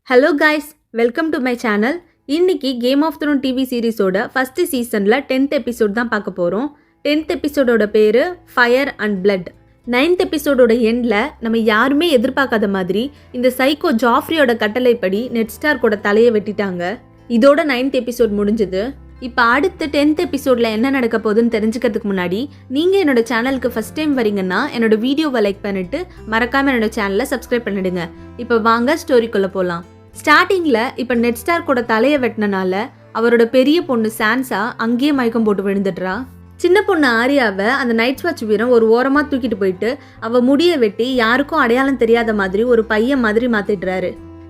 Hello guys, welcome to my channel. இன்னைக்கு Game of Throne TV சீரிஸோட first சீசனில் 10th episode தான் பார்க்க போகிறோம். 10th எபிசோடோட பேர் ஃபயர் அண்ட் பிளட். 9th எபிசோடோட எண்டில் நம்ம யாருமே எதிர்பார்க்காத மாதிரி இந்த சைக்கோ ஜாஃப்ரியோட கட்டளைப்படி நெட் ஸ்டார்க்கோட தலையை வெட்டிட்டாங்க. இதோட 9th எபிசோட் முடிஞ்சது. இப்போ அடுத்து 10th எபிசோடில் என்ன நடக்க போகுதுன்னு தெரிஞ்சுக்கிறதுக்கு முன்னாடி நீங்கள் என்னோட சேனலுக்கு ஃபஸ்ட் டைம் வரீங்கன்னா என்னோட வீடியோவை லைக் பண்ணிட்டு மறக்காமல் என்னோட சேனலை சப்ஸ்கிரைப் பண்ணிடுங்க. இப்போ வாங்க ஸ்டோரிக்குள்ளே போகலாம். ஸ்டார்டிங்கில் இப்போ நெட் ஸ்டார்க்கோட தலையை வெட்டினால அவரோட பெரிய பொண்ணு சான்சா அங்கேயே மயக்கம் போட்டு விழுந்துடுறா. சின்ன பொண்ணு ஆரியாவை அந்த நைட் வாட்ச் வீரன் ஒரு ஓரமாக தூக்கிட்டு போயிட்டு அவள் முடியை வெட்டி யாருக்கும் அடையாளம் தெரியாத மாதிரி ஒரு பையன் மாதிரி மாற்றிடுறாரு.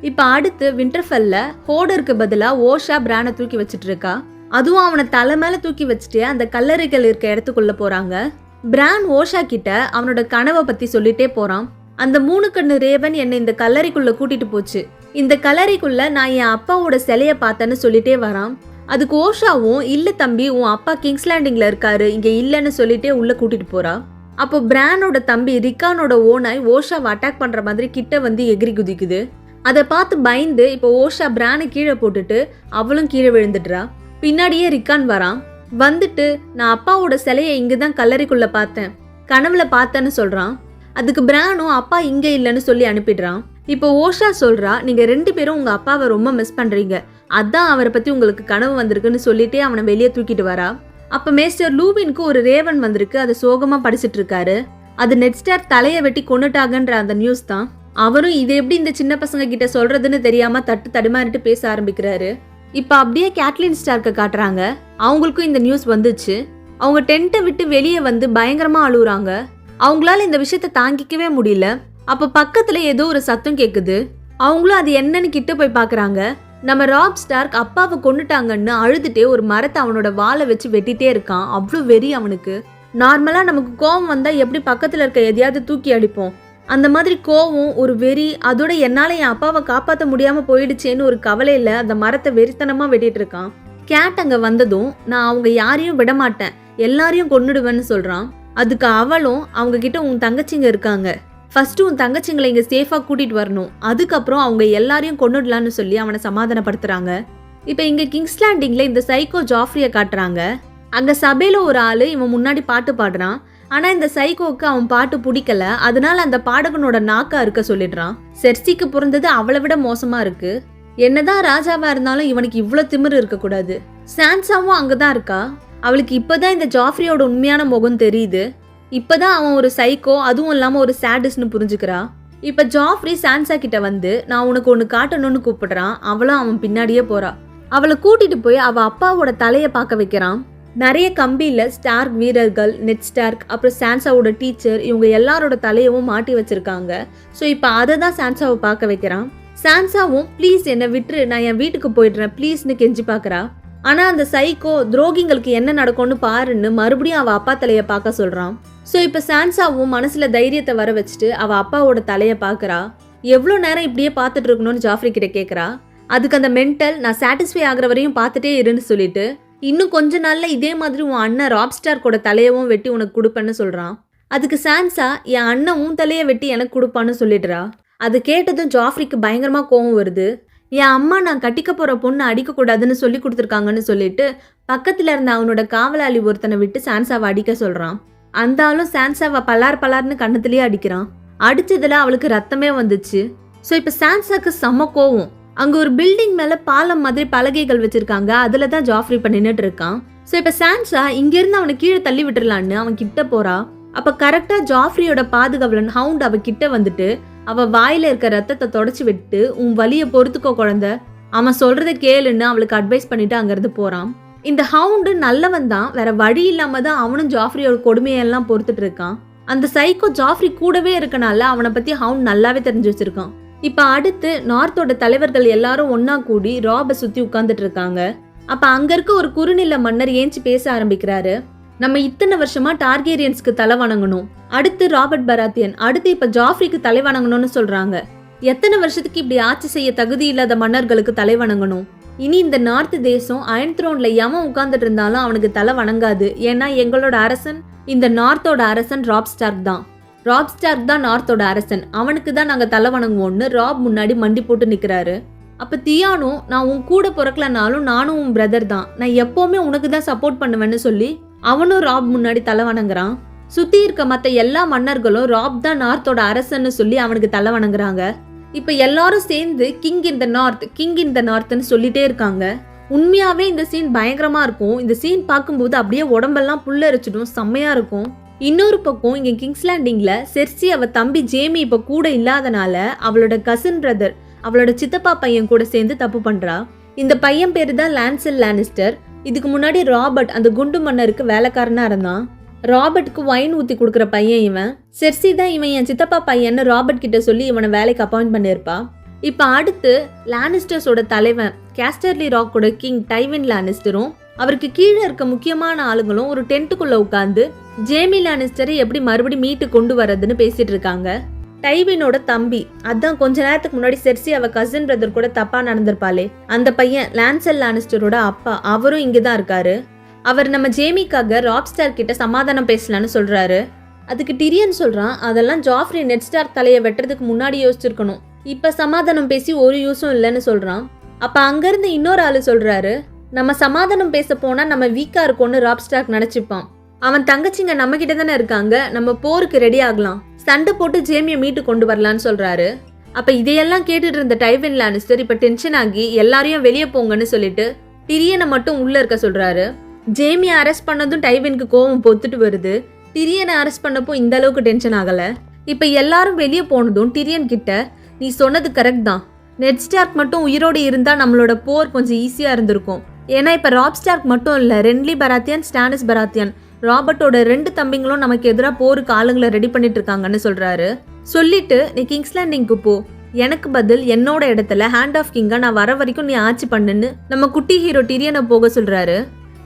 இப்போ அடுத்து விண்டர்ஃபெல்ல ஹோடருக்கு பதிலாக ஓஷா பிரானை தூக்கி வச்சுட்டு இருக்கா. அதுவும் அவனை தலை மேலே தூக்கி வச்சுட்டு அந்த கல்லறைகள் இருக்க இடத்துக்குள்ள போறாங்க. பிரான் ஓஷா கிட்ட அவனோட கனவை பத்தி சொல்லிட்டே போறான். அந்த 3 கண்ணு ரேவன் என்னை இந்த கல்லறைக்குள்ள கூட்டிட்டு போச்சு. இந்த கல்லறைக்குள்ள நான் என் அப்பாவோட சிலைய பார்த்தேன்னு சொல்லிட்டே வரான். அதுக்கு ஓஷாவும் இல்ல தம்பி, உன் அப்பா கிங்ஸ் லேண்டிங்ல இருக்காரு, இங்க இல்லைன்னு சொல்லிட்டே உள்ள கூட்டிட்டு போறா. அப்போ பிரானோட தம்பி ரிக்கானோட ஓனாய் ஓஷாவை அட்டாக் பண்ற மாதிரி கிட்ட வந்து எகிரி குதிக்குது. அதை பார்த்து பயந்து இப்போ ஓஷா பிரானை கீழே போட்டுட்டு அவளும் கீழே விழுந்துடுறா. பின்னாடியே ரிக்கான் வரான். வந்துட்டு நான் அப்பாவோட சிலையை இங்கதான் கல்லறைக்குள்ள பார்த்தேன், கனவுல பார்த்தேன்னு சொல்றான். அதுக்கு பிரானும் அப்பா இங்க இல்லைன்னு சொல்லி அனுப்பிடுறான். இப்போ ஓஷா சொல்றா, நீங்க 2 பேரும் உங்க அப்பாவை ரொம்ப மிஸ் பண்றீங்க, அதான் அவரை பத்தி உங்களுக்கு கனவு வந்திருக்குன்னு சொல்லிட்டே அவனை வெளியே தூக்கிட்டு வரா. அப்ப மேஸ்டர் லூவினுக்கு ஒரு ரேவன் வந்திருக்கு, அதை சோகமா படிச்சுட்டு இருக்காரு. அது நெட் ஸ்டார் தலையை வெட்டி கொன்னுட்டாங்கன்ற அந்த நியூஸ் தான். அவரும் இது எப்படி இந்த சின்ன பசங்க கிட்ட சொல்றதுன்னு தெரியாம தடுமாறிட்டு பேச ஆரம்பிக்கிறாரு. இப்போ அப்படியே கேட்லின் ஸ்டார்க்கை காட்டுறாங்க. அவங்களுக்கும் இந்த நியூஸ் வந்துச்சு. அவங்க டென்ட்டை விட்டு வெளியே வந்து பயங்கரமா அழுகுறாங்க. அவங்களால இந்த விஷயத்த தாங்கிக்கவே முடியல. அப்ப பக்கத்துல ஏதோ ஒரு சத்தம் கேக்குது. அவங்களும் அது என்னன்னு கிட்ட போய் பாக்குறாங்க. நம்ம ராப் ஸ்டார்க் அப்பாவை கொன்னுட்டாங்கன்னு அழுதுட்டே ஒரு மரத்தை அவனோட வாளை வச்சு வெட்டிட்டே இருக்கான். அவ்வளோ வெறி அவனுக்கு. நார்மலா நமக்கு கோவம் வந்தா எப்படி பக்கத்துல இருக்க எதையாவது தூக்கி அடிப்போம், அந்த மாதிரி கோவம், ஒரு வெறி. அதோட என்னால என் அப்பாவை காப்பாற்ற முடியாம போயிடுச்சேன்னு ஒரு கவலையில அந்த மரத்தை வெறித்தனமா வெட்டிட்டு இருக்கான். கேட் அங்க வந்ததும் நான் அவங்க யாரையும் விட மாட்டேன், எல்லாரையும் கொன்னுடுவேன்னு சொல்றான். அதுக்கு அவளும் அவங்க கிட்ட உன் தங்கச்சிங்க இருக்காங்க, ஃபர்ஸ்ட் உன் தங்கச்சிங்களை இங்க சேஃபா கூட்டிட்டு வரணும், அதுக்கப்புறம் அவங்க எல்லாரையும் கொன்னுடலான்னு சொல்லி அவனை சமாதானப்படுத்துறாங்க. இப்ப இங்க கிங்ஸ் லேண்டிங்ல இந்த சைக்கோ ஜாஃப்ரியை காட்டுறாங்க. அங்க சபையில ஒரு ஆளு இவன் முன்னாடி பாட்டு பாடுறான். ஆனா இந்த சைக்கோக்கு அவன் பாட்டு பிடிக்கல, அதனால அந்த பாடகனோட நாக்கா இருக்க சொல்லிடுறான். செர்சிக்கு பிறந்தது அவளை விட மோசமா இருக்கு. என்னதான் ராஜாவா இருந்தாலும் இவனுக்கு இவ்வளவு திமிரு இருக்க கூடாது. சான்சாவும் அங்கதான் இருக்கா. அவளுக்கு இப்பதான் இந்த ஜாஃப்ரியோட உண்மையான முகம் தெரியுது. இப்பதான் அவன் ஒரு சைக்கோ, அதுவும் இல்லாம ஒரு சாடிஸ்ட்னு புரிஞ்சுக்கிறா. இப்ப ஜாஃப்ரி சான்சா கிட்ட வந்து நான் உனக்கு ஒண்ணு காட்டணும்னு கூப்பிடுறான். அவளும் அவன் பின்னாடியே போறா. அவளை கூட்டிட்டு போய் அவ அப்பாவோட தலைய பார்க்க வைக்கிறான். நிறைய கம்பியில ஸ்டார்க் வீரர்கள், நெட் ஸ்டார்க், அப்புறம் சான்சாவோட டீச்சர், இவங்க எல்லாரோட தலையவும் மாட்டி வச்சிருக்காங்க. ஸோ இப்போ அதை தான் சான்சாவை பார்க்க வைக்கிறான். சான்சாவும் ப்ளீஸ் என்னை விட்டுரு, நான் என் வீட்டுக்கு போயிடுறேன் ப்ளீஸ்னு கெஞ்சி பார்க்குறா. ஆனால் அந்த சைக்கோ துரோகிங்களுக்கு என்ன நடக்கும்னு பாருன்னு மறுபடியும் அவள் அப்பா தலையை பார்க்க சொல்கிறான். ஸோ இப்போ சான்சாவும் மனசில் தைரியத்தை வர வச்சுட்டு அவள் அப்பாவோட தலையை பார்க்குறா. எவ்வளோ நேரம் இப்படியே பார்த்துட்டு இருக்கணும்னு ஜாஃப்ரி கிட்ட கேட்குறா. அதுக்கு அந்த மென்டல் நான் சாட்டிஸ்ஃபை ஆகிற வரையும் பார்த்துட்டே இருன்னு சொல்லிட்டு இன்னும் கொஞ்ச நாள்ல இதே மாதிரி உன் அண்ணன் ராப் ஸ்டார்க்கோட தலையவும் வெட்டி உனக்கு கொடுப்பேன்னு சொல்றான். அதுக்கு சான்சா என் அண்ணன் உன் தலையை வெட்டி எனக்கு கொடுப்பான்னு சொல்லிடுறா. அது கேட்டதும் ஜாஃப்ரிக்கு பயங்கரமா கோவம் வருது. என் அம்மா நான் கட்டிக்க போற பொண்ணை அடிக்க கூடாதுன்னு சொல்லி கொடுத்துருக்காங்கன்னு சொல்லிட்டு பக்கத்துல இருந்த அவனோட காவலாளி ஒருத்தனை விட்டு சான்சாவை அடிக்க சொல்றான். அந்த ஆளும் சான்சாவை பலார்னு கண்ணத்திலேயே அடிக்கிறான். அடிச்சதுல அவளுக்கு ரத்தமே வந்துச்சு. ஸோ இப்போ சான்சாக்கு செம்ம கோவம். அங்க ஒரு பில்டிங் மேல பாலம் மாதிரி பலகைகள் வச்சிருக்காங்க, அதுல தான் ஜாஃப்ரி இப்ப நின்னுட்டு இருக்கான். ஸோ இப்ப சான்சா இங்க இருந்து அவனை கீழே தள்ளி விட்டுறலான்னு அவன் கிட்ட போறா. அப்ப கரெக்டா ஜாஃப்ரியோட பாதுகாவலன் ஹவுண்ட் அவ கிட்ட வந்துட்டு அவ வாயில இருக்க ரத்தத்தை தொடச்சு விட்டு உன் வலிய பொறுத்துக்கோ குழந்தை, அவன் சொல்றதை கேளுன்னு அவளுக்கு அட்வைஸ் பண்ணிட்டு அங்கிருந்து போறான். இந்த ஹவுண்டு நல்லவன் தான், வேற வழி இல்லாம தான் அவனும் ஜாஃப்ரியோட கொடுமையெல்லாம் பொறுத்துட்டு இருக்கான். அந்த சைக்கோ ஜாஃப்ரி கூடவே இருக்கனால அவனை பத்தி ஹவுண்ட் நல்லாவே தெரிஞ்சு வச்சிருக்கான். இப்ப அடுத்து நார்த்தோட தலைவர்கள் எல்லாரும் ஒன்னா கூடி ராபை சுத்தி உட்கார்ந்துட்டு இருக்காங்க. அப்ப அங்க இருக்க ஒரு குறுநில மன்னர் ஏஞ்சி பேச ஆரம்பிக்கிறாரு. நம்ம இத்தனை வருஷமா டார்கேரியன்ஸ்க்கு தலை வணங்கணும், அடுத்து ராபர்ட் பராத்தியன், அடுத்து இப்ப ஜாஃப்ரிக்கு தலை வணங்கணும்னு சொல்றாங்க. எத்தனை வருஷத்துக்கு இப்படி ஆட்சி செய்ய தகுதி இல்லாத மன்னர்களுக்கு தலை வணங்கணும்? இனி இந்த நார்த் தேசம் அயன் த்ரோன்ல எவன் உட்கார்ந்துட்டு இருந்தாலும் அவனுக்கு தலை வணங்காது. ஏன்னா எங்களோட அரசன், இந்த நார்த்தோட அரசன் ராப் ஸ்டார்க் தான். ராப் ஸ்டார்க் தான் நார்த்தோட அரசன், அவனுக்கு தான் நாங்க தலை வணங்குவோம்னு ராப் முன்னாடி மண்டி போட்டு நிக்கிறாரு. அப்ப தியானும் நான் உன் கூட பிறக்கலனாலும் நானும் உன் பிரதர் தான், நான் எப்பவுமே உனக்கு தான் சப்போர்ட் பண்ணுவேன்னு சொல்லி அவனும் ராப் முன்னாடி தலை வணங்குறான். சுத்தி இருக்க மத்த எல்லா மன்னர்களும் ராப் தான் நார்த்தோட அரசன்னு சொல்லி அவனுக்கு தலை வணங்குறாங்க. இப்ப எல்லாரும் சேர்ந்து கிங் இன் த நார்த்னு சொல்லிட்டே இருக்காங்க. உண்மையாவே இந்த சீன் பயங்கரமா இருக்கும். இந்த சீன் பார்க்கும்போது அப்படியே உடம்பெல்லாம் புல்லரிச்சிடும், செம்மையா இருக்கும். இன்னொரு பக்கம் இங்க கிங்ஸ் லேண்டிங்ல செர்சி அவ தம்பி ஜேமி இப்ப கூட இல்லாதனால அவளோட கசின் பிரதர், அவளோட சித்தப்பா பையன் கூட சேர்ந்து தப்பு பண்றா. இந்த பையன் பேரு தான் லான்சல் லானிஸ்டர். இதுக்கு முன்னாடி ராபர்ட் அந்த குண்டு மன்னருக்கு வேலைக்காரனா இருந்தான். ராபர்ட்க்கு வைன் ஊத்தி கொடுக்குற பையன் இவன். செர்சி தான் இவன் என் சித்தப்பா பையன்னு ராபர்ட் கிட்ட சொல்லி இவனை வேலைக்கு அப்பாயிண்ட் பண்ணிருப்பா. இப்ப அடுத்து லானிஸ்டர்ஸோட தலைவன் கேஸ்டர்லி ராக்கோட கிங் டைவின் லானிஸ்டரும் அவருக்கு கீழே இருக்க முக்கியமான ஆளுங்களும் ஒரு டென்ட்டுக்குள்ள உட்காந்து ஜேமி லானிஸ்டரை எப்படி மறுபடியும் மீட்டு கொண்டு வரதுன்னு பேசிட்டு இருக்காங்க. டைவினோட தம்பி, அதான் கொஞ்ச நேரத்துக்கு முன்னாடி செர்சி அவ கசின் பிரதர் கூட தப்பா நடந்திருப்பாளே, அந்த பையன் லான்சல் லானிஸ்டரோட அப்பா, அவரும் இங்கதான் இருக்காரு. அவர் நம்ம ஜேமிக்காக ராப்ஸ்டார் கிட்ட சமாதானம் பேசலான்னு சொல்றாரு. அதுக்கு டிரியன் சொல்றான், அதெல்லாம் ஜாஃப்ரி நெட் ஸ்டார்க் தலையை வெட்டுறதுக்கு முன்னாடி யோசிச்சிருக்கணும், இப்ப சமாதானம் பேசி ஒரு யூஸும் இல்லைன்னு சொல்றான். அப்ப அங்கிருந்து இன்னொரு ஆளு சொல்றாரு, நம்ம சமாதானம் பேச போனா நம்ம வீக்கா இருக்கோம்னு ராப்ஸ்டார்க் நினைச்சுப்பான். அவன் தங்கச்சிங்க நம்ம கிட்ட தானே இருக்காங்க, நம்ம போருக்கு ரெடி ஆகலாம், சண்டை போட்டு ஜேமியை மீட்டு கொண்டு வரலான்னு சொல்றாரு. அப்ப இதையெல்லாம் கேட்டுட்டு இருந்த டைவின் லானிஸ்டர் இப்ப டென்ஷன் ஆகி எல்லாரையும் வெளியே போங்கன்னு சொல்லிட்டு டிரியனை மட்டும் உள்ள இருக்க சொல்றாரு. ஜேமியை அரெஸ்ட் பண்ணதும் டைவினுக்கு கோவம் பொத்துட்டு வருது. டிரியனை அரெஸ்ட் பண்ணப்போ இந்த அளவுக்கு டென்ஷன் ஆகல. இப்ப எல்லாரும் வெளியே போனதும் டிரியன் கிட்ட, நீ சொன்னது கரெக்ட் தான், நெட் ஸ்டார்க் மட்டும் உயிரோடு இருந்தா நம்மளோட போர் கொஞ்சம் ஈஸியா இருந்திருக்கும். ஏன்னா இப்ப ராப் ஸ்டார்க் மட்டும் இல்ல, ரென்லி பராத்தியன், ஸ்டானிஸ் பராத்தியன், ராபர்ட்டோட 2 தம்பிங்களும் நமக்கு எதிராக போருக்கு ஆளுங்களை ரெடி பண்ணிட்டு இருக்காங்கன்னு சொல்றாரு. சொல்லிட்டு நீ கிங்ஸ் லேண்டிங்க்கு போ, எனக்கு பதில் என்னோட இடத்துல ஹேண்ட் ஆஃப் கிங்கா நான் வர வரைக்கும் நீ ஆட்சி பண்ணுன்னு நம்ம குட்டி ஹீரோ டிரியனை போக சொல்றாரு.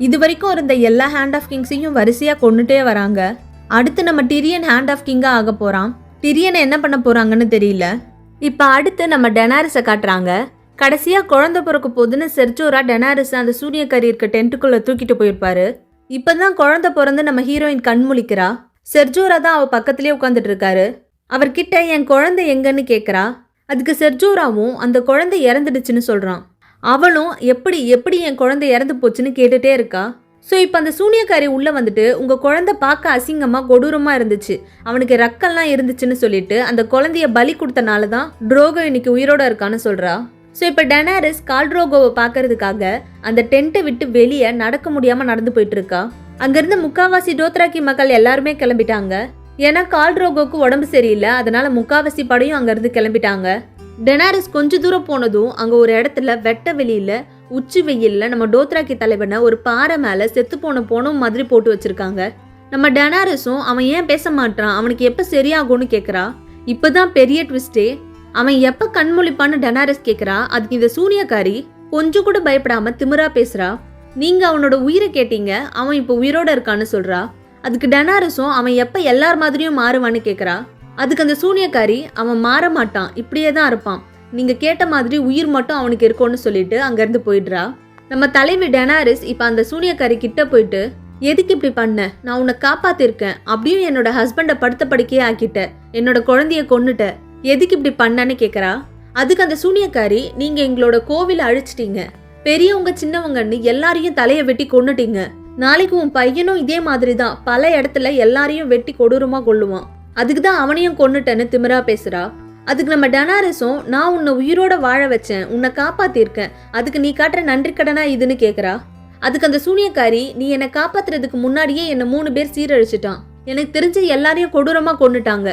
இது வரைக்கும் இருந்த எல்லா ஹேண்ட் ஆஃப் கிங்ஸையும் வரிசையா கொண்டுட்டே வராங்க. அடுத்து நம்ம டிரியன் ஹேண்ட் ஆஃப் கிங்கா ஆக போறான். டிரியனை என்ன பண்ண போறாங்கன்னு தெரியல. இப்ப அடுத்து நம்ம டெனாரிஸை காட்டுறாங்க. கடைசியா குழந்தை பிறக்க போதுன்னு செர்ஜோரா டெனாரிஸ் அந்த சூரியக்கறி இருக்க டென்ட்டுக்குள்ள தூக்கிட்டு போயிருப்பாரு. இப்பதான் குழந்தை பிறந்து நம்ம ஹீரோயின் கண் முழிக்கிறா. செர்ஜோரா தான் அவ பக்கத்திலே உட்காந்துட்டு இருக்காரு. அவர்கிட்ட என் குழந்தை எங்கன்னு கேக்குறா. அதுக்கு செர்ஜோராவும் அந்த குழந்தை இறந்துடுச்சுன்னு சொல்றான். அவளும் எப்படி எப்படி என் குழந்தை இறந்து போச்சுன்னு கேட்டுட்டே இருக்கா. ஸோ இப்போ அந்த சூனியக்காரி உள்ளே வந்துட்டு உங்கள் குழந்தை பார்க்க அசிங்கமாக கொடூரமாக இருந்துச்சு, அவனுக்கு ரக்கெல்லாம் இருந்துச்சுன்னு சொல்லிட்டு அந்த குழந்தைய பலி கொடுத்தனால தான் ட்ரோகோ இன்னைக்கு உயிரோட இருக்கான்னு சொல்கிறா. ஸோ இப்போ டெனாரிஸ் கால்ட்ரோகோவை பார்க்கறதுக்காக அந்த டென்ட்டை விட்டு வெளியே நடக்க முடியாமல் நடந்து போயிட்டு இருக்கா. அங்கேருந்து முக்காவாசி டோத்ராக்கி மக்கள் எல்லாருமே கிளம்பிட்டாங்க. ஏன்னா கால்ட்ரோகோக்கு உடம்பு சரியில்லை, அதனால முக்காவாசி படையும் அங்கேருந்து கிளம்பிட்டாங்க. டெனாரிஸ் கொஞ்ச தூரம் போனதும் அங்கே ஒரு இடத்துல வெட்ட வெளியில் உச்சி வெயில்ல நம்ம டோத்ராக்கி தலைவனை ஒரு பாறை மேல செத்து போன மாதிரி போட்டு வச்சிருக்காங்க. நம்ம டெனாரிஸும் அவன் ஏன் பேச மாட்டான், அவனுக்கு எப்ப சரியாகும்னு கேக்குறா. இப்பதான் பெரிய ட்விஸ்டே, அவன் எப்ப கண்மொழிப்பான்னு டெனாரிஸ் கேக்குறா. அதுக்கு இந்த சூனியக்காரி கொஞ்சம் கூட பயப்படாம திமிரா பேசுறா. நீங்க அவனோட உயிரை கேட்டீங்க, அவன் இப்ப உயிரோட இருக்கான்னு சொல்றா. அதுக்கு டெனாரிஸும் அவன் எப்ப எல்லார் மாதிரியும் மாறுவான்னு கேக்குறா. அதுக்கு அந்த சூனியக்காரி அவன் மாற மாட்டான், இப்படியே தான் இருப்பான், நீங்க கேட்ட மாதிரி உயிர் மட்டும் அவனுக்கு இருக்கும்னு சொல்லிட்டு அங்கிருந்து போயிடுறா. நம்ம தலைவி டெனாரிஸ் இப்ப அந்த சூனியக்காரி கிட்ட போயிட்டு, எதுக்கு இப்படி பண்ண, நான் உன்னை காப்பாத்திருக்கேன், அப்படியும் என்னோட ஹஸ்பண்டை படுத்த படுக்கையே ஆக்கிட்ட, என்னோட குழந்தைய கொன்னுட்ட, எதுக்கு இப்படி பண்ணன்னு கேக்குறா. அதுக்கு அந்த சூனியக்காரி, நீங்க எங்களோட கோவிலை அழிச்சிட்டீங்க, பெரியவங்க சின்னவங்கன்னு எல்லாரையும் தலையை வெட்டி கொன்னுட்டீங்க, நாளைக்கு உன் பையனும் இதே மாதிரி தான் பல இடத்துல எல்லாரையும் வெட்டி கொடூரமா கொல்லுவான், அதுக்குதான் அவனையும் கொன்னுட்டேன்னு திமிரா பேசுறா. அதுக்கு நம்ம டெனாரிஸும், நான் உன்னை உயிரோட வாழ வச்சேன், உன்னை காப்பாத்திருக்கேன், அதுக்கு நீ காட்டுற நன்றி கடனா இதுன்னு கேக்குறா. அதுக்கு அந்த சூனியக்காரி, நீ என்னை காப்பாத்துறதுக்கு முன்னாடியே என்னை 3 பேர் சீரழிச்சிட்டான், எனக்கு தெரிஞ்ச எல்லாரையும் கொடூரமா கொன்னுட்டாங்க,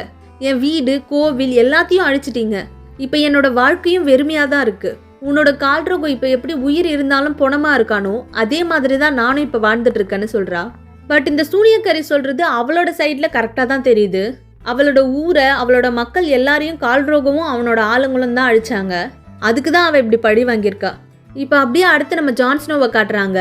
என் வீடு கோவில் எல்லாத்தையும் அழிச்சிட்டீங்க, இப்ப என்னோட வாழ்க்கையும் வெறுமையா தான் இருக்கு, உன்னோட கால்ட்ரோகோ இப்ப எப்படி உயிர் இருந்தாலும் பொணமா இருக்கானோ அதே மாதிரிதான் நானும் இப்ப வாழ்ந்துட்டு இருக்கேன்னு சொல்றா. பட் இந்த சூனியக்காரி சொல்றது அவளோட சைட்ல கரெக்டா தான் தெரியுது. அவளோட ஊரை, அவளோட மக்கள் எல்லாரையும் கால்ட்ரோகவும் அவனோட ஆளுங்களும் தான் அழிச்சாங்க, அதுக்கு தான் அவள் இப்படி பழி வாங்கியிருக்கா. இப்போ அப்படியே அடுத்து நம்ம ஜான் ஸ்னோவை காட்டுறாங்க.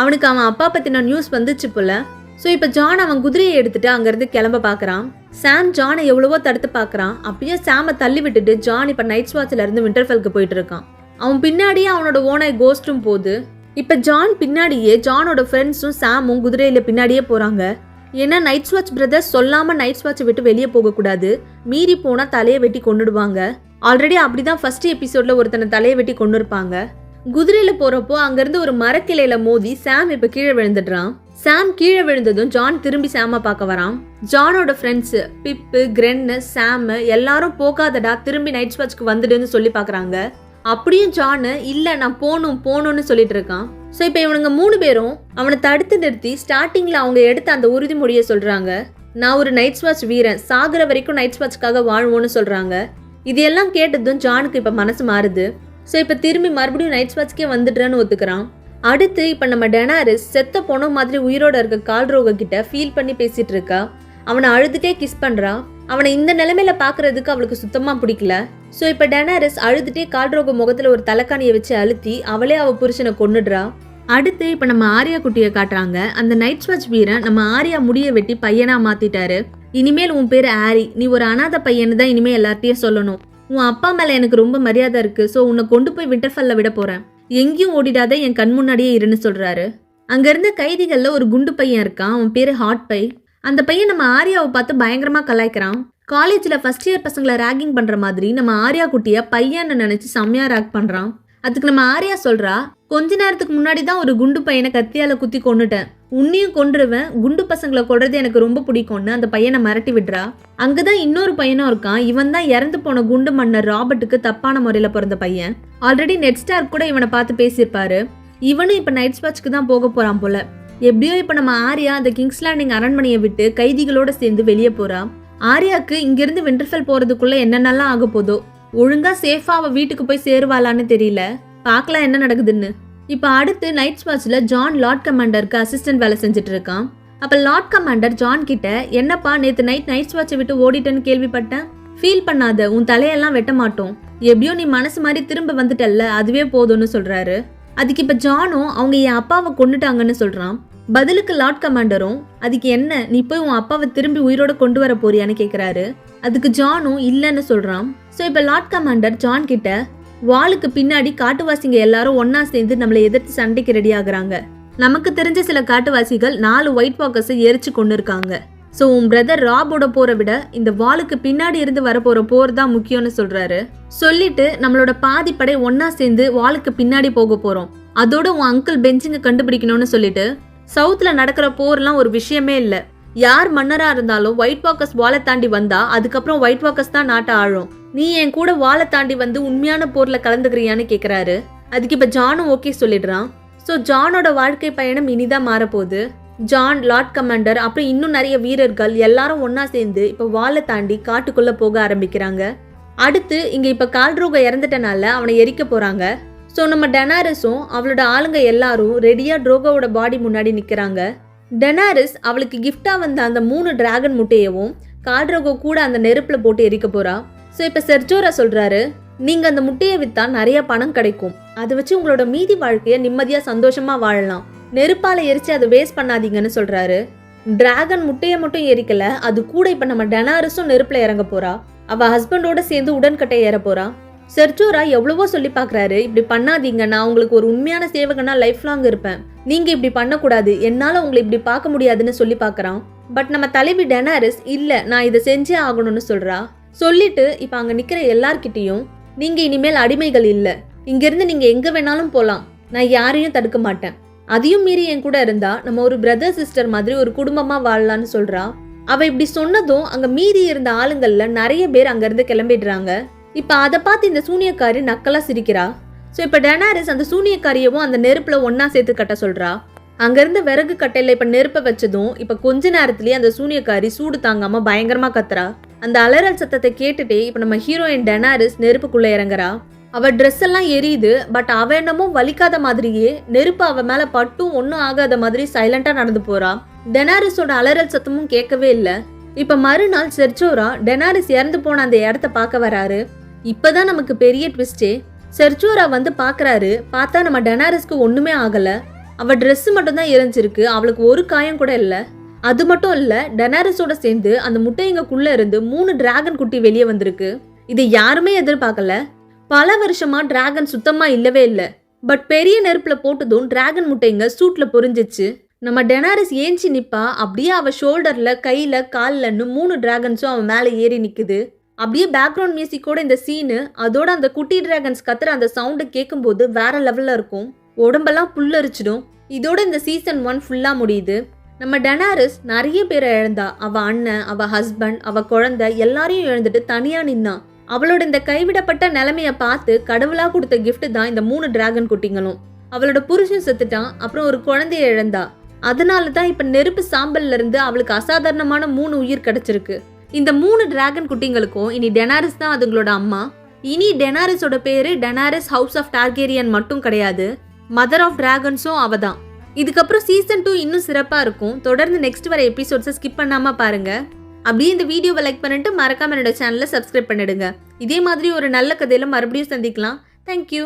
அவனுக்கு அவன் அப்பா பற்றின நியூஸ் வந்துச்சு போல. ஸோ இப்போ ஜான் அவன் குதிரையை எடுத்துட்டு அங்கேருந்து கிளம்ப பார்க்குறான். சாம் ஜானை எவ்வளவோ தடுத்து பார்க்குறான். அப்படியே சாமை தள்ளி விட்டுட்டு ஜான் இப்போ நைட் வாட்ச்ல இருந்து விண்டர்ஃபெல்க்கு போயிட்டு இருக்கான். அவன் பின்னாடியே அவனோட ஓனாய் கோஸ்ட்டும் போகுது. இப்போ ஜான் பின்னாடியே ஜானோட ஃப்ரெண்ட்ஸும் சாமும் குதிரையில பின்னாடியே போகிறாங்க. ஏன்னா நைட் வாட்ச் பிரதர்ஸ் சொல்லாம நைட் வாட்சை விட்டு வெளியே போகக்கூடாது, மீறி போனா தலையை வெட்டி கொண்டுடுவாங்க. ஆல்ரெடி அப்படிதான் ஃபர்ஸ்ட் எபிசோட்ல ஒருத்தனை தலையை வெட்டி கொண்டு இருப்பாங்க. குதிரையில போறப்போ அங்கிருந்து ஒரு மரக்கிளையில மோதி சாம் இப்ப கீழே விழுந்துடுறான். சாம் கீழே விழுந்ததும் ஜான் திரும்பி சாம பார்க்க வரான். ஜானோட ஃப்ரெண்ட்ஸ் பிப்பு, கிரென்னு, சாம் எல்லாரும் போகாதடா, திரும்பி நைட் வாட்ச்க்கு வந்துடுன்னு சொல்லி பாக்குறாங்க. அப்படியும் ஜான் இல்ல நான் போகணும்னு சொல்லிட்டு இருக்கான். ஸோ இப்போ இவனுங்க 3 பேரும் அவனை தடுத்து நிறுத்தி ஸ்டார்டிங்ல அவங்க எடுத்த அந்த உறுதிமொழியை சொல்றாங்க. நான் ஒரு நைட் வாட்ச் வீரன், சாகுற வரைக்கும் நைட் வாட்ச்க்காக வாழ்வோன்னு சொல்றாங்க. இதெல்லாம் கேட்டதும் ஜானுக்கு இப்ப மனசு மாறுது. ஸோ இப்போ திரும்பி மறுபடியும் நைட் வாட்ச்க்கே வந்துடுறேன்னு ஒத்துக்கிறான். அடுத்து இப்போ நம்ம டெனாரிஸ் செத்த போன மாதிரி உயிரோட இருக்க கால்ரோக கிட்ட ஃபீல் பண்ணி பேசிட்டு இருக்கா. அவனை அழுதுட்டே கிஸ் பண்றா. அவனை இந்த நிலைமையில பாக்குறதுக்கு அவளுக்கு சுத்தமா பிடிக்கல. ஸோ இப்போ டெனாரிஸ் அழுதுட்டே கால்ரோக முகத்துல ஒரு தலைக்காணியை வச்சு அழுத்தி அவளே அவ புருஷனை கொன்னுடுறா. அடுத்து இப்போ நம்ம ஆர்யா குட்டியை காட்டுறாங்க. அந்த நைட் வாட்ச் வீரன் நம்ம ஆர்யா முடிய வெட்டி பையனா மாத்திட்டாரு. இனிமேல் உன் பேரு ஆரி, நீ ஒரு அனாதை பையன்னு தான் இனிமேல் எல்லார்ட்டையும் சொல்லணும். உன் அப்பா மேல எனக்கு ரொம்ப மரியாதை இருக்கு, ஸோ உன்னை கொண்டு போய் விண்டர்ஃபெல்ல விட போறேன், எங்கேயும் ஓடிடாத, என் கண் முன்னாடியே இருன்னு சொல்றாரு. அங்க இருந்த கைதிகள்ல ஒரு குண்டு பையன் இருக்கான், அவன் பேரு ஹாட் பை. அந்த பையன் நம்ம ஆர்யாவை பார்த்து பயங்கரமா கலாய்க்கிறான். காலேஜ்ல ஃபர்ஸ்ட் இயர் பசங்களை ரேகிங் பண்ற மாதிரி நம்ம ஆர்யா குட்டிய பையன்னு நினைச்சு செம்மையா ரேக் பண்றான். அதுக்கு நம்ம ஆர்யா சொல்றா, கொஞ்ச நேரத்துக்கு முன்னாடி தான் ஒரு குண்டு பையனை கத்தியால குத்தி கொன்னுட்டேன், உன்னையும் கொன்றுவேன், குண்டு பசங்களை கொல்றது எனக்கு ரொம்ப பிடிக்கும்னு அந்த பையனை மிரட்டி விடுறா. அங்கதான் இன்னொரு பையனும் இருக்கான். இவன் தான் இறந்து போன குண்டு மன்னர் ராபர்ட்டுக்கு தப்பான முறையில பிறந்த பையன். ஆல்ரெடி நெட் ஸ்டார் கூட இவனை பார்த்து பேசியிருப்பாரு. இவனும் இப்ப நைட் வாட்ச்க்கு தான் போக போறான் போல. எப்படியோ இப்ப நம்ம ஆர்யா அந்த கிங்ஸ் லேண்டிங் அரண்மனையை விட்டு கைதிகளோட சேர்ந்து வெளியே போறா. ஆர்யாக்கு இங்கிருந்து விண்டர்ஃபெல் போறதுக்குள்ள என்னென்னலாம் ஆக போதோ, ஒழுங்கா சேஃபா அவ வீட்டுக்கு போய் சேருவாளான்னு தெரியல. பார்க்கலாம் என்ன நடக்குதுன்னு. இப்ப அடுத்து நைட் வாட்ச்ல ஜான் லார்ட் கமாண்டருக்கு அசிஸ்டன்ட் வேலை செஞ்சுட்டு இருக்கான். அப்ப லார்ட் கமாண்டர் ஜான் கிட்ட, என்னப்பா நேத்து நைட் வாட்சை விட்டு ஓடிட்டேன்னு கேள்விப்பட்டேன், ஃபீல் பண்ணாத, உன் தலையெல்லாம் வெட்ட மாட்டோம், எப்படியோ நீ மனசு மாதிரி திரும்ப வந்துட்டல்ல, அதுவே போதும்னு சொல்றாரு. அதுக்கு இப்ப ஜானும் அவங்க என் அப்பாவை கொண்டுட்டாங்கன்னு சொல்றான். பதிலுக்கு லார்ட் கமாண்டரும், அதுக்கு என்ன, நீ போய் உன் அப்பாவை திரும்பி உயிரோட கொண்டு வர போறியான்னு கேக்குறாரு. அதுக்கு ஜானும் இல்லன்னு சொல்றான். சோ இப்ப லார்ட் கமாண்டர் ஜான் கிட்ட, வாளுக்கு பின்னாடி காட்டுவாசிங்க எல்லாரும் ஒன்னா சேர்ந்து நம்மளை எதிர்த்து சண்டைக்கு ரெடி ஆகுறாங்க. நமக்கு தெரிஞ்ச சில காட்டுவாசிகள் 4 ஒயிட் வாக்கர்ஸை எரிச்சு கொண்டு இருக்காங்க. ஸோ உன் பிரதர் ராபோட போரை விட இந்த வாளுக்கு பின்னாடி இருந்து வரப்போற போர் தான் முக்கியம்னு சொல்றாரு. சொல்லிட்டு நம்மளோட பாதி படை ஒன்னா சேர்ந்து வாளுக்கு பின்னாடி போக போறோம், அதோட உன் அங்கிள் பெஞ்சிங்க கண்டுபிடிக்கணும்னு சொல்லிட்டு, சவுத்ல நடக்கிற போர்லாம் ஒரு விஷயமே இல்ல, யார் மன்னரா இருந்தாலும் ஒயிட் வாக்கர்ஸ் வாலை தாண்டி வந்தா அதுக்கப்புறம் ஒயிட் வாக்கர்ஸ் தான் நாட்டை ஆளும், நீ என் கூட வாலை தாண்டி வந்து உண்மையான போர்ல கலந்துக்கிறியான்னு கேக்குறாரு. அதுக்கு இப்ப ஜானும் ஓகே சொல்லிடுறான். ஸோ ஜானோட வாழ்க்கை பயணம் இனிதான் மாறப்போகுது. ஜான், லார்ட் கமாண்டர், அப்புறம் இன்னும் நிறைய வீரர்கள் எல்லாரும் ஒன்னா சேர்ந்து இப்ப வாலை தாண்டி காட்டுக்குள்ள போக ஆரம்பிக்கிறாங்க. அடுத்து இங்க இப்ப கால்ரோக இறந்துட்டனால அவனை எரிக்க போறாங்க. ஸோ நம்ம டெனாரிஸும் அவளோட ஆளுங்க எல்லாரும் ரெடியா ட்ரோகோவோட பாடி முன்னாடி நிக்கிறாங்க. டெனாரிஸ் அவளுக்கு கிஃப்டா வந்த அந்த 3 டிராகன் முட்டையவும் கால்ரோகோ கூட அந்த நெருப்புல போட்டு எரிக்க போறா. ஸோ இப்ப செர்ஜோரா சொல்றாரு, நீங்க அந்த முட்டையை வித்தா நிறைய பணம் கிடைக்கும், அதை வச்சு உங்களோட மீதி வாழ்க்கைய நிம்மதியா சந்தோஷமா வாழலாம், நெருப்பால எரிச்சு அதை வேஸ்ட் பண்ணாதீங்கன்னு சொல்றாரு. டிராகன் முட்டையை மட்டும் எரிக்கல, அது கூட இப்ப நம்ம டெனாரிஸும் நெருப்புல இறங்க போறா. அவ ஹஸ்பண்டோட சேர்ந்து உடன்கட்டை ஏற போறா. செர்ஜோரா எவ்வளவோ சொல்லி பாக்குறாரு, இப்படி பண்ணாதீங்க, நான் உங்களுக்கு ஒரு உண்மையான சேவகனா லைஃப் லாங் இருப்பேன், நீங்க இப்படி பண்ணக்கூடாது, என்னால உங்களை இப்படி பார்க்க முடியாதுன்னு சொல்லி பாக்குறான். பட் நம்ம தலைவி டெனாரிஸ், இல்ல நான் இதை செஞ்சே ஆகணும்னு சொல்றா. சொல்லிட்டு இப்ப அங்க நிக்கிற எல்லார்கிட்டையும், நீங்க இனிமேல் அடிமைகள் இல்ல, இங்க இருந்து நீங்க எங்க வேணாலும் போலாம், நான் யாரையும் தடுக்க மாட்டேன், அதையும் மீறி என் கூட இருந்தா நம்ம ஒரு பிரதர் சிஸ்டர் மாதிரி ஒரு குடும்பமா வாழலான்னு சொல்றா. அவ இப்படி சொன்னதும் அங்க மீறி இருந்த ஆளுங்கள்ல நிறைய பேர் அங்க இருந்து கிளம்பிடுறாங்க. இப்ப அதை பார்த்து இந்த சூனியக்காரி நக்கலா சிரிக்கிறா. ஸோ இப்ப டெனாரிஸ் அந்த சூனியக்காரியவும் அந்த நெருப்புல ஒன்னா சேர்த்து கட்ட சொல்றா. அங்க இருந்த விறகு கட்டையில இப்ப நெருப்ப வச்சதும் இப்ப கொஞ்ச நேரத்திலேயே அந்த சூனியக்காரி சூடு தாங்காம பயங்கரமா கத்துறா. அந்த அலறல் சத்தத்தை கேட்டுட்டே இப்ப நம்ம ஹீரோயின் டெனாரிஸ் நெருப்புக்குள்ள இறங்குறா. அவ ட்ரெஸ் எல்லாம் எரியுது, பட் அவ என்னமோ வலிக்காத மாதிரியே நெருப்பு அவ மேல பட்டும் ஒன்னும் ஆகாத மாதிரி சைலண்டா நடந்து போறா. டெனாரிஸோட அலறல் சத்தமும் கேட்கவே இல்ல. இப்ப மறுநாள் செர்ஜோரா டெனாரிஸ் இறந்து போன அந்த இடத்த பார்க்க வராரு. இப்பதான் நமக்கு பெரிய ட்விஸ்டே. செர்ஜோரா வந்து பாக்குறாரு. பார்த்தா நம்ம டெனாரிஸ்க்கு ஒண்ணுமே ஆகல, அவ ட்ரெஸ் மட்டும் தான் எரிஞ்சிருக்கு, அவளுக்கு ஒரு காயம் கூட இல்ல. அது மட்டும் இல்ல, டெனாரிஸோட சேர்ந்து அந்த முட்டையங்குள்ள இருந்து 3 டிராகன் குட்டி வெளியே வந்திருக்கு. இதை யாருமே எதிர்பார்க்கல. பல வருஷமா டிராகன் சுத்தமா இல்லவே இல்லை. பட் பெரிய நெருப்புல போட்டதும் டிராகன் முட்டைங்க சூட்ல பொரிஞ்சிச்சு. நம்ம டெனாரிஸ் ஏஞ்சி நிப்பா. அப்படியே அவ ஷோல்டர்ல, கையில, கால்லன்னு 3 டிராகன்ஸும் அவன் மேல ஏறி நிக்குது. அப்படியே பேக்ரவுண்ட் மியூசிக்கோட இந்த சீனு, அதோட அந்த குட்டி டிராகன்ஸ் கத்துற அந்த சவுண்டு கேட்கும்போது வேற லெவல்ல இருக்கும். உடம்பெல்லாம் புல்லரிச்சிடும். இதோட இந்த சீசன் 1 ஃபுல்லா முடியுது. நம்ம டெனாரிஸ் நிறைய பேரை இழந்தா. அவ அண்ணன், அவ ஹஸ்பண்ட், அவ குழந்தை எல்லாரையும் இழந்துட்டு தனியா நின்னா. அவளோட இந்த கைவிடப்பட்ட நிலைமைய பார்த்து கடவுளா கொடுத்த கிஃப்ட் தான் இந்த 3 டிராகன் குட்டிங்களும். அவளோட புருஷன் செத்துட்டான். அப்புறம் ஒரு குழந்தைய இழந்தா. அதனால தான் இப்ப நெருப்பு சாம்பல்ல இருந்து அவளுக்கு அசாதாரணமான 3 உயிர் கிடைச்சிருக்கு. இந்த 3 டிராகன் குட்டிங்களுக்கும் இனி டெனாரிஸ் தான் அதுங்களோட அம்மா. இனி டெனாரிஸோட பேரு டெனாரிஸ் ஹவுஸ் ஆஃப் டார்கேரியன் மட்டும் கிடையாது, மதர் ஆஃப் டிராகன்ஸும் அவ தான். இதுக்கப்புறம் சீசன் 2 இன்னும் சிறப்பா இருக்கும். தொடர்ந்து நெக்ஸ்ட் வர எபிசோட்ஸை ஸ்கிப் பண்ணாம பாருங்க. அப்படியே இந்த வீடியோவை லைக் பண்ணிட்டு மறக்காம என்னோட சேனலை சப்ஸ்கிரைப் பண்ணிடுங்க. இதே மாதிரி ஒரு நல்ல கதையில மறுபடியும் சந்திக்கலாம். தேங்க்யூ.